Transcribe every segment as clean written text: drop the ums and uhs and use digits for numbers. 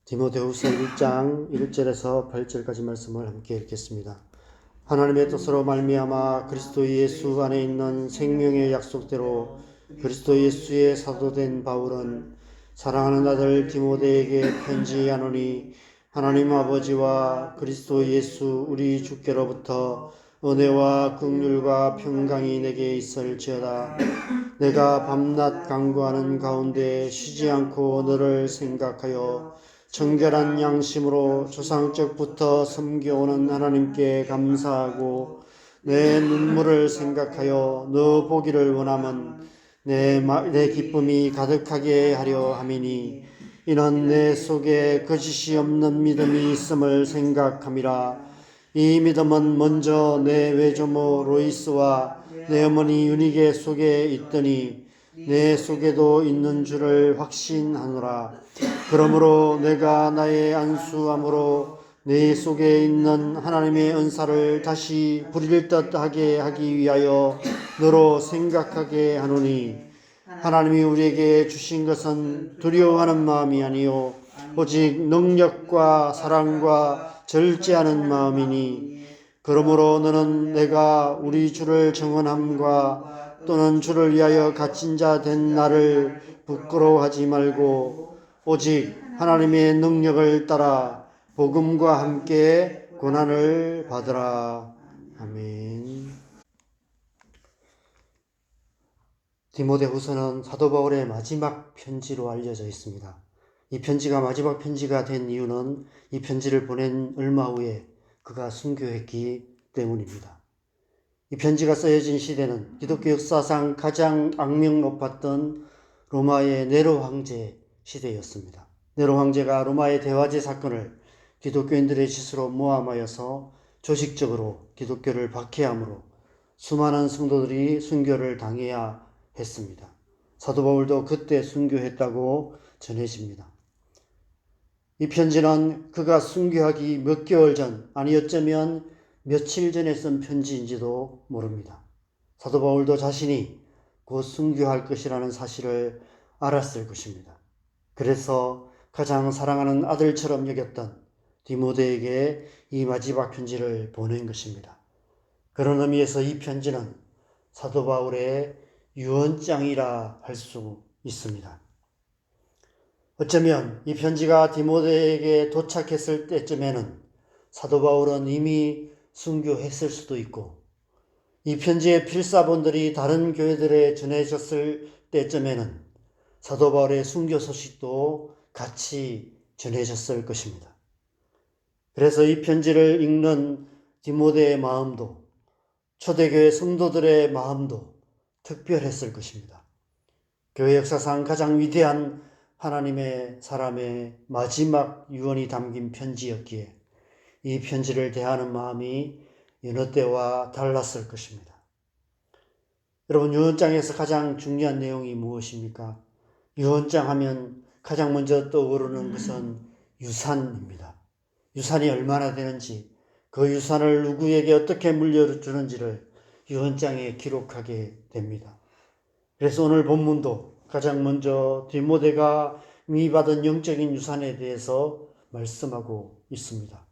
디모데후서 1장 1절에서 8절까지 말씀을 함께 읽겠습니다. 하나님의 뜻으로 말미암아 그리스도 예수 안에 있는 생명의 약속대로 그리스도 예수의 사도된 바울은 사랑하는 아들 디모데에게 편지하노니 하나님 아버지와 그리스도 예수 우리 주께로부터 은혜와 긍휼과 평강이 내게 있을지어다. 내가 밤낮 간구하는 가운데 쉬지 않고 너를 생각하여 정결한 양심으로 조상적부터 섬겨오는 하나님께 감사하고 내 눈물을 생각하여 너 보기를 원함은 내 기쁨이 가득하게 하려 함이니 이는 내 속에 거짓이 없는 믿음이 있음을 생각함이라. 이 믿음은 먼저 내 외조모 로이스와 내 어머니 유니게 속에 있더니 내 속에도 있는 줄을 확신하노라. 그러므로 내가 나의 안수함으로 내 속에 있는 하나님의 은사를 다시 부릴 듯하게 하기 위하여 너로 생각하게 하노니 하나님이 우리에게 주신 것은 두려워하는 마음이 아니요 오직 능력과 사랑과 절제하는 마음이니 그러므로 너는 내가 우리 주를 정언함과 또는 주를 위하여 갇힌 자 된 나를 부끄러워하지 말고 오직 하나님의 능력을 따라 복음과 함께 고난을 받으라. 아멘. 디모데후서는 사도 바울의 마지막 편지로 알려져 있습니다. 이 편지가 마지막 편지가 된 이유는 이 편지를 보낸 얼마 후에 그가 순교했기 때문입니다. 이 편지가 쓰여진 시대는 기독교 역사상 가장 악명 높았던 로마의 네로 황제 시대였습니다. 네로 황제가 로마의 대화제 사건을 기독교인들의 짓으로 모함하여서 조직적으로 기독교를 박해함으로 수많은 성도들이 순교를 당해야 했습니다. 사도 바울도 그때 순교했다고 전해집니다. 이 편지는 그가 순교하기 몇 개월 전, 아니 어쩌면 며칠 전에 쓴 편지인지도 모릅니다. 사도 바울도 자신이 곧 순교할 것이라는 사실을 알았을 것입니다. 그래서 가장 사랑하는 아들처럼 여겼던 디모데에게 이 마지막 편지를 보낸 것입니다. 그런 의미에서 이 편지는 사도 바울의 유언장이라 할 수 있습니다. 어쩌면 이 편지가 디모데에게 도착했을 때쯤에는 사도 바울은 이미 순교했을 수도 있고 이 편지의 필사본들이 다른 교회들에 전해졌을 때쯤에는 사도 바울의 순교 소식도 같이 전해졌을 것입니다. 그래서 이 편지를 읽는 디모데의 마음도 초대교회 성도들의 마음도 특별했을 것입니다. 교회 역사상 가장 위대한 하나님의 사람의 마지막 유언이 담긴 편지였기에 이 편지를 대하는 마음이 여느 때와 달랐을 것입니다. 여러분, 유언장에서 가장 중요한 내용이 무엇입니까? 유언장 하면 가장 먼저 떠오르는 것은 유산입니다. 유산이 얼마나 되는지, 그 유산을 누구에게 어떻게 물려주는지를 유언장에 기록하게 됩니다. 그래서 오늘 본문도 가장 먼저 디모데가 이미 받은 영적인 유산에 대해서 말씀하고 있습니다.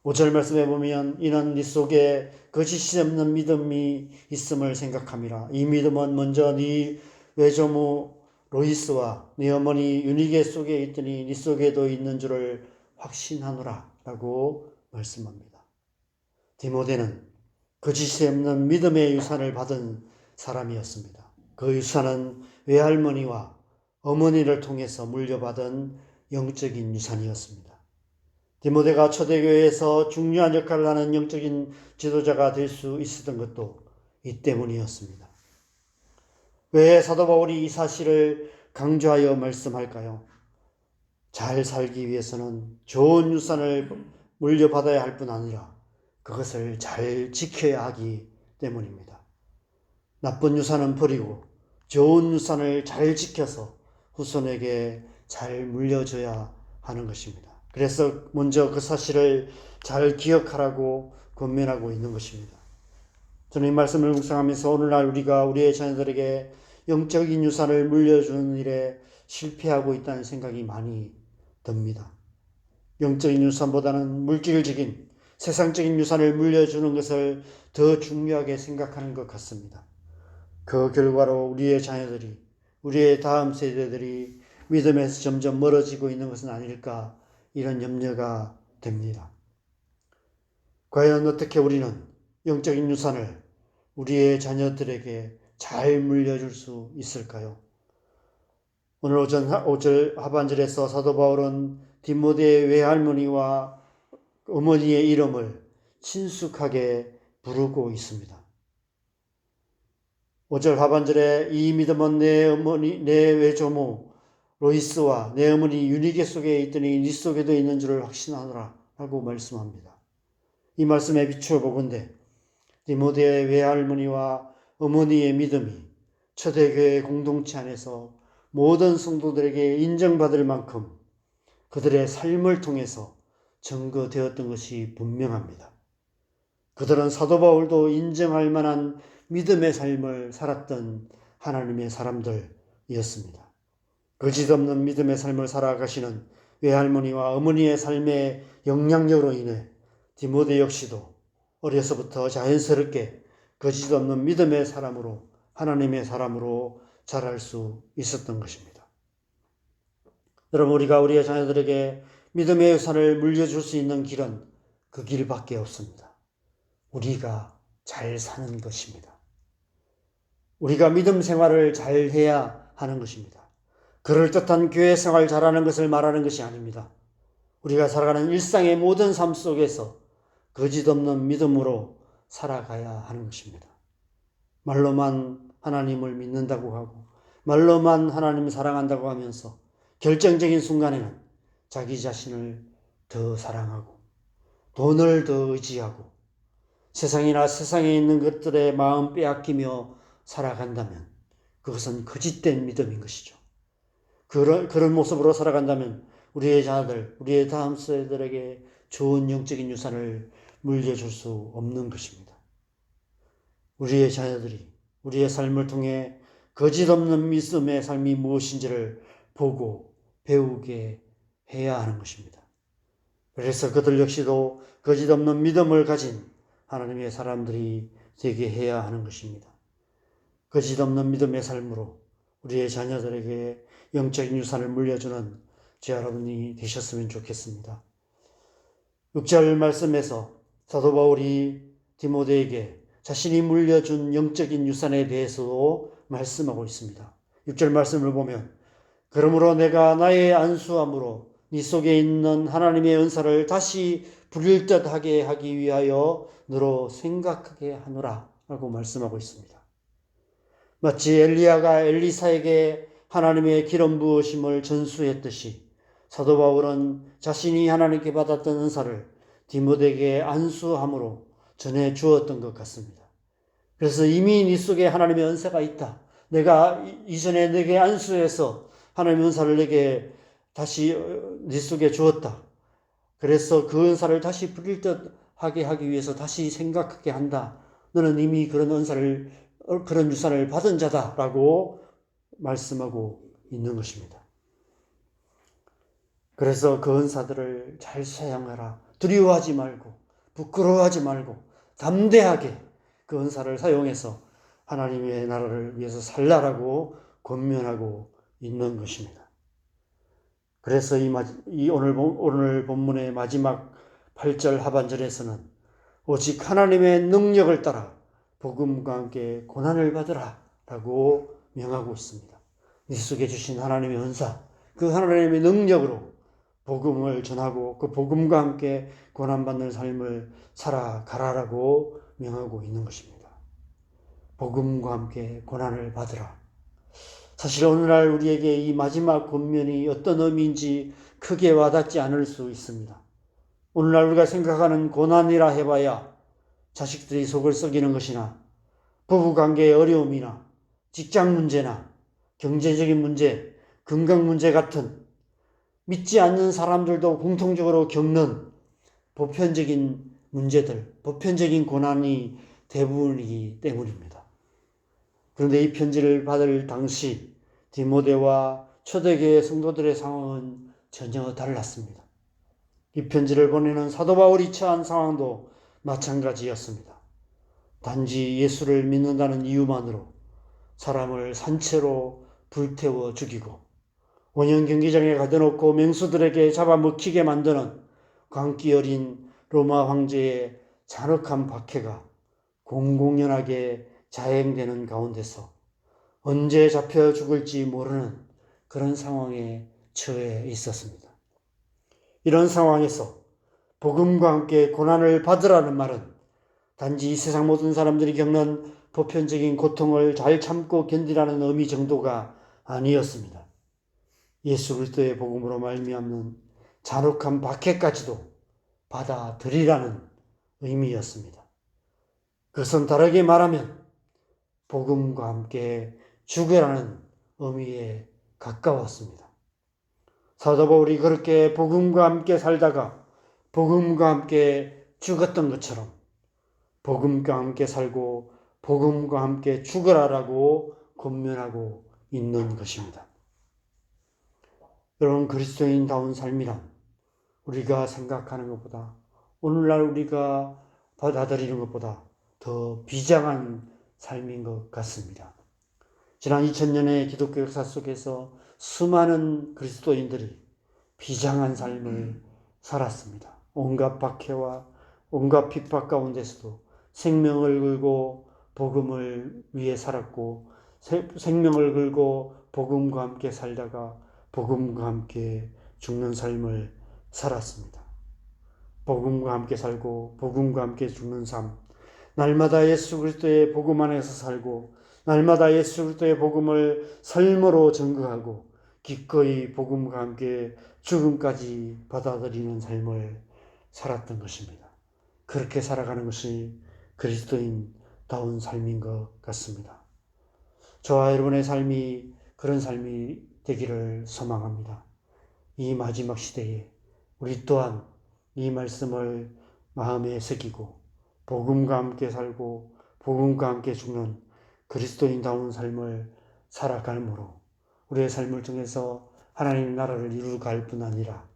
5절 말씀에 보면 이는 네 속에 거짓이 없는 믿음이 있음을 생각함이라. 이 믿음은 먼저 네 외조모 로이스와 네 어머니 유니게 속에 있더니 네 속에도 있는 줄을 확신하노라 라고 말씀합니다. 디모데는 거짓이 없는 믿음의 유산을 받은 사람이었습니다. 그 유산은 외할머니와 어머니를 통해서 물려받은 영적인 유산이었습니다. 디모데가 초대교회에서 중요한 역할을 하는 영적인 지도자가 될 수 있었던 것도 이 때문이었습니다. 왜 사도 바울이 이 사실을 강조하여 말씀할까요? 잘 살기 위해서는 좋은 유산을 물려받아야 할 뿐 아니라 그것을 잘 지켜야 하기 때문입니다. 나쁜 유산은 버리고 좋은 유산을 잘 지켜서 후손에게 잘 물려줘야 하는 것입니다. 그래서 먼저 그 사실을 잘 기억하라고 권면하고 있는 것입니다. 저는 이 말씀을 묵상하면서 오늘날 우리가 우리의 자녀들에게 영적인 유산을 물려주는 일에 실패하고 있다는 생각이 많이 듭니다. 영적인 유산보다는 물질적인 세상적인 유산을 물려주는 것을 더 중요하게 생각하는 것 같습니다. 그 결과로 우리의 자녀들이, 우리의 다음 세대들이 믿음에서 점점 멀어지고 있는 것은 아닐까, 이런 염려가 됩니다. 과연 어떻게 우리는 영적인 유산을 우리의 자녀들에게 잘 물려줄 수 있을까요? 오늘 5절 하반절에서 사도 바울은 디모데의 외할머니와 어머니의 이름을 친숙하게 부르고 있습니다. 5절 하반절에 이 믿음은 내 어머니, 내 외조모 로이스와 내 어머니 유니게 속에 있더니 네 속에도 있는 줄을 확신하노라 라고 말씀합니다. 이 말씀에 비추어 보건대 디모데의 외할머니와 어머니의 믿음이 초대교회 공동체 안에서 모든 성도들에게 인정받을 만큼 그들의 삶을 통해서 증거되었던 것이 분명합니다. 그들은 사도 바울도 인정할 만한 믿음의 삶을 살았던 하나님의 사람들이었습니다. 거짓없는 믿음의 삶을 살아가시는 외할머니와 어머니의 삶의 영향력으로 인해 디모데 역시도 어려서부터 자연스럽게 거짓없는 믿음의 사람으로, 하나님의 사람으로 자랄 수 있었던 것입니다. 여러분, 우리가 우리의 자녀들에게 믿음의 유산을 물려줄 수 있는 길은 그 길밖에 없습니다. 우리가 잘 사는 것입니다. 우리가 믿음 생활을 잘 해야 하는 것입니다. 그럴듯한 교회 생활 잘하는 것을 말하는 것이 아닙니다. 우리가 살아가는 일상의 모든 삶 속에서 거짓없는 믿음으로 살아가야 하는 것입니다. 말로만 하나님을 믿는다고 하고 말로만 하나님을 사랑한다고 하면서 결정적인 순간에는 자기 자신을 더 사랑하고 돈을 더 의지하고 세상이나 세상에 있는 것들의 마음 빼앗기며 살아간다면 그것은 거짓된 믿음인 것이죠. 그런 모습으로 살아간다면 우리의 자녀들, 우리의 다음 세대들에게 좋은 영적인 유산을 물려줄 수 없는 것입니다. 우리의 자녀들이 우리의 삶을 통해 거짓없는 믿음의 삶이 무엇인지를 보고 배우게 해야 하는 것입니다. 그래서 그들 역시도 거짓없는 믿음을 가진 하나님의 사람들이 되게 해야 하는 것입니다. 거짓없는 믿음의 삶으로 우리의 자녀들에게 영적인 유산을 물려주는 제 여러분이 되셨으면 좋겠습니다. 6절 말씀에서 사도 바울이 디모데에게 자신이 물려준 영적인 유산에 대해서도 말씀하고 있습니다. 6절 말씀을 보면 그러므로 내가 나의 안수함으로 네 속에 있는 하나님의 은사를 다시 부릴 듯하게 하기 위하여 너로 생각하게 하노라 라고 말씀하고 있습니다. 마치 엘리야가 엘리사에게 하나님의 기름 부으심을 전수했듯이 사도 바울은 자신이 하나님께 받았던 은사를 디모데에게 안수함으로 전해 주었던 것 같습니다. 그래서 이미 네 속에 하나님의 은사가 있다. 내가 이전에 내게 안수해서 하나님의 은사를 내게 다시 네 속에 주었다. 그래서 그 은사를 다시 부릴 듯하게 하기 위해서 다시 생각하게 한다. 너는 이미 그런 은사를, 그런 유산을 받은 자다라고 말씀하고 있는 것입니다. 그래서 그 은사들을 잘 사용하라. 두려워하지 말고 부끄러워하지 말고 담대하게 그 은사를 사용해서 하나님의 나라를 위해서 살라라고 권면하고 있는 것입니다. 그래서 오늘 본문의 마지막 8절 하반절에서는 오직 하나님의 능력을 따라 복음과 함께 고난을 받으라 라고 명하고 있습니다. 네 속에 주신 하나님의 은사, 그 하나님의 능력으로 복음을 전하고 그 복음과 함께 고난받는 삶을 살아가라라고 명하고 있는 것입니다. 복음과 함께 고난을 받으라. 사실 오늘날 우리에게 이 마지막 권면이 어떤 의미인지 크게 와닿지 않을 수 있습니다. 오늘날 우리가 생각하는 고난이라 해봐야 자식들이 속을 썩이는 것이나 부부관계의 어려움이나 직장 문제나 경제적인 문제, 건강 문제 같은 믿지 않는 사람들도 공통적으로 겪는 보편적인 문제들, 보편적인 고난이 대부분이기 때문입니다. 그런데 이 편지를 받을 당시 디모데와 초대교회 성도들의 상황은 전혀 달랐습니다. 이 편지를 보내는 사도 바울이 처한 상황도 마찬가지였습니다. 단지 예수를 믿는다는 이유만으로 사람을 산채로 불태워 죽이고 원형 경기장에 가둬놓고 맹수들에게 잡아먹히게 만드는 광기 어린 로마 황제의 잔혹한 박해가 공공연하게 자행되는 가운데서 언제 잡혀 죽을지 모르는 그런 상황에 처해 있었습니다. 이런 상황에서 복음과 함께 고난을 받으라는 말은 단지 이 세상 모든 사람들이 겪는 보편적인 고통을 잘 참고 견디라는 의미 정도가 아니었습니다. 예수 그리스도의 복음으로 말미암는 잔혹한 박해까지도 받아들이라는 의미였습니다. 그것은 다르게 말하면 복음과 함께 죽으라는 의미에 가까웠습니다. 사도 바울이 그렇게 복음과 함께 살다가 복음과 함께 죽었던 것처럼 복음과 함께 살고 복음과 함께 죽으라라고 권면하고 있는 것입니다. 여러분, 그리스도인다운 삶이란 우리가 생각하는 것보다, 오늘날 우리가 받아들이는 것보다 더 비장한 삶인 것 같습니다. 지난 2000년의 기독교 역사 속에서 수많은 그리스도인들이 비장한 삶을 살았습니다. 온갖 박해와 온갖 핍박 가운데서도 생명을 걸고 복음을 위해 살았고, 생명을 걸고 복음과 함께 살다가 복음과 함께 죽는 삶을 살았습니다. 복음과 함께 살고 복음과 함께 죽는 삶, 날마다 예수 그리스도의 복음 안에서 살고 날마다 예수 그리스도의 복음을 삶으로 증거하고 기꺼이 복음과 함께 죽음까지 받아들이는 삶을 살았던 것입니다. 그렇게 살아가는 것이 그리스도인다운 삶인 것 같습니다. 저와 여러분의 삶이 그런 삶이 되기를 소망합니다. 이 마지막 시대에 우리 또한 이 말씀을 마음에 새기고 복음과 함께 살고 복음과 함께 죽는 그리스도인다운 삶을 살아갈므로 우리의 삶을 통해서 하나님의 나라를 이루어갈 뿐 아니라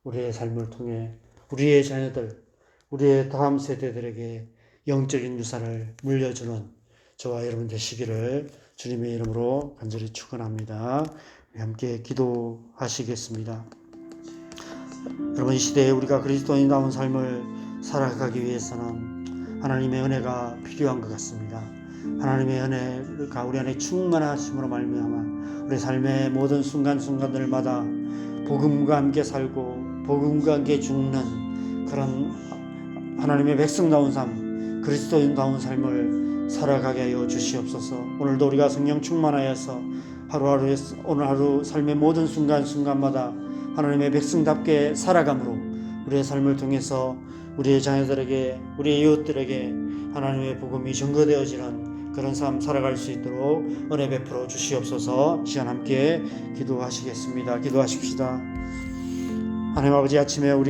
우리의 삶을 통해 우리의 자녀들, 우리의 다음 세대들에게 영적인 유산을 물려주는 저와 여러분 되시기를 주님의 이름으로 간절히 축원합니다. 함께 기도하시겠습니다. 여러분, 이 시대에 우리가 그리스도인다운 삶을 살아가기 위해서는 하나님의 은혜가 필요한 것 같습니다. 하나님의 은혜가 우리 안에 충만하심으로 말미암아 우리 삶의 모든 순간순간들마다 복음과 함께 살고 복음과 함께 죽는 그런 하나님의 백성다운 삶, 그리스도인다운 삶을 살아가게 하여 주시옵소서. 오늘도 우리가 성령 충만하여서 하루하루 오늘 하루 삶의 모든 순간순간마다 하나님의 백성답게 살아감으로 우리의 삶을 통해서 우리의 자녀들에게, 우리의 이웃들에게 하나님의 복음이 증거되어지는 그런 삶 살아갈 수 있도록 은혜 베풀어 주시옵소서. 시간 함께 기도하시겠습니다. 기도하십시다. 하나님 아버지, 아침에 우리